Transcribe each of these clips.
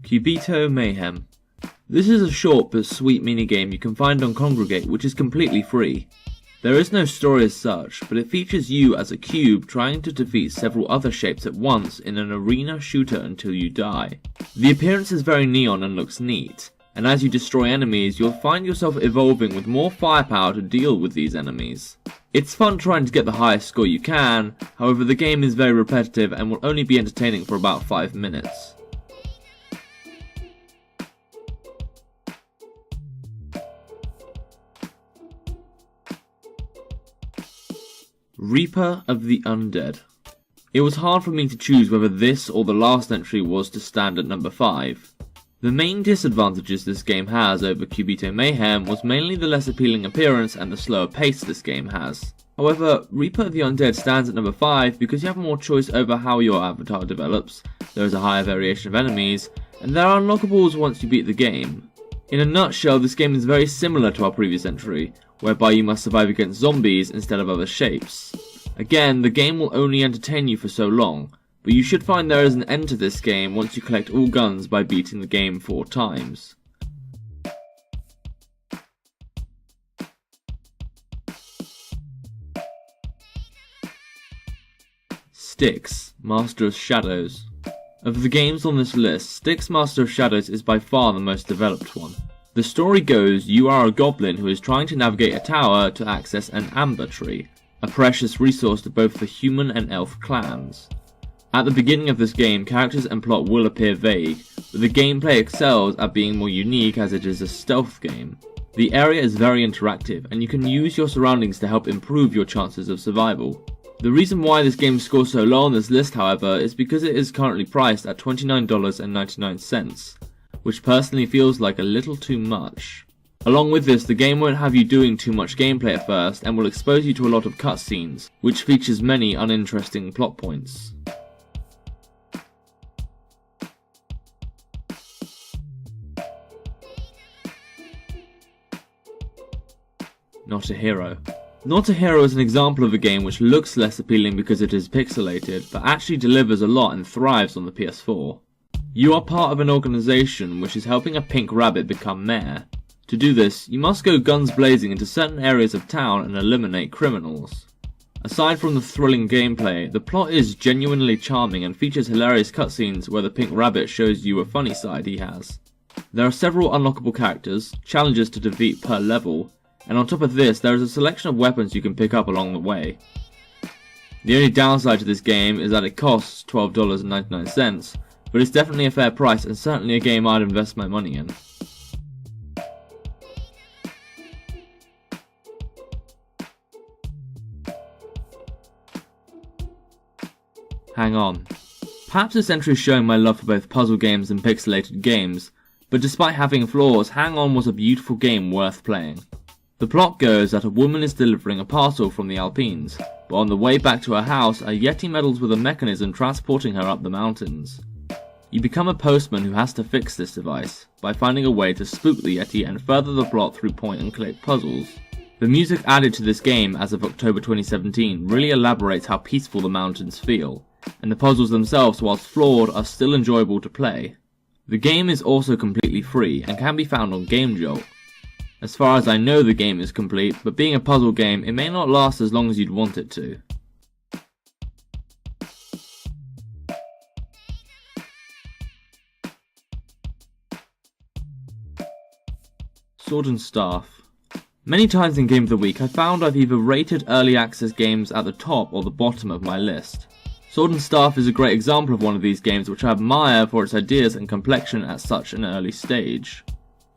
Cubito Mayhem. This is a short but sweet minigame you can find on Congregate, which is completely free. There is no story as such, but it features you as a cube trying to defeat several other shapes at once in an arena shooter until you die. The appearance is very neon and looks neat, and as you destroy enemies you'll find yourself evolving with more firepower to deal with these enemies. It's fun trying to get the highest score you can, however the game is very repetitive and will only be entertaining for about 5 minutes. Reaper of the Undead. It was hard for me to choose whether this or the last entry was to stand at number 5. The main disadvantages this game has over Cubito Mayhem was mainly the less appealing appearance and the slower pace this game has. However, Reaper of the Undead stands at number 5 because you have more choice over how your avatar develops, there is a higher variation of enemies, and there are unlockables once you beat the game. In a nutshell, this game is very similar to our previous entry, whereby you must survive against zombies instead of other shapes. Again, the game will only entertain you for so long, but you should find there is an end to this game once you collect all guns by beating the game 4 times. Styx, Master of Shadows. Of the games on this list, Styx Master of Shadows is by far the most developed one. The story goes, you are a goblin who is trying to navigate a tower to access an amber tree, a precious resource to both the human and elf clans. At the beginning of this game, characters and plot will appear vague, but the gameplay excels at being more unique as it is a stealth game. The area is very interactive, and you can use your surroundings to help improve your chances of survival. The reason why this game scores so low on this list, however, is because it is currently priced at $29.99, which personally feels like a little too much. Along with this, the game won't have you doing too much gameplay at first and will expose you to a lot of cutscenes, which features many uninteresting plot points. Not a Hero. Not a Hero is an example of a game which looks less appealing because it is pixelated, but actually delivers a lot and thrives on the PS4. You are part of an organisation which is helping a pink rabbit become mayor. To do this, you must go guns blazing into certain areas of town and eliminate criminals. Aside from the thrilling gameplay, the plot is genuinely charming and features hilarious cutscenes where the pink rabbit shows you a funny side he has. There are several unlockable characters, challenges to defeat per level, and on top of this, there is a selection of weapons you can pick up along the way. The only downside to this game is that it costs $12.99, but it's definitely a fair price and certainly a game I'd invest my money in. Hang On. Perhaps this entry is showing my love for both puzzle games and pixelated games, but despite having flaws, Hang On was a beautiful game worth playing. The plot goes that a woman is delivering a parcel from the Alpines, but on the way back to her house, a Yeti meddles with a mechanism transporting her up the mountains. You become a postman who has to fix this device, by finding a way to spook the Yeti and further the plot through point and click puzzles. The music added to this game as of October 2017 really elaborates how peaceful the mountains feel, and the puzzles themselves, whilst flawed, are still enjoyable to play. The game is also completely free and can be found on GameJolt. As far as I know, the game is complete, but being a puzzle game, it may not last as long as you'd want it to. Sword and Staff. Many times in Game of the Week, I found I've either rated early access games at the top or the bottom of my list. Sword and Staff is a great example of one of these games which I admire for its ideas and complexion at such an early stage.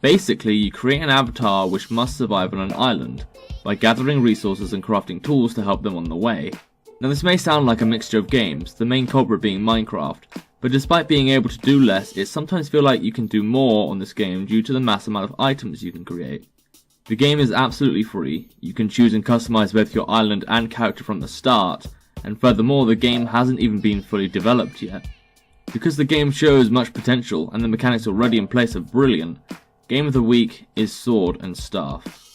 Basically, you create an avatar which must survive on an island, by gathering resources and crafting tools to help them on the way. Now this may sound like a mixture of games, the main culprit being Minecraft, but despite being able to do less, it sometimes feels like you can do more on this game due to the mass amount of items you can create. The game is absolutely free, you can choose and customize both your island and character from the start, and furthermore the game hasn't even been fully developed yet. Because the game shows much potential and the mechanics already in place are brilliant, Game of the Week is Sword and Staff.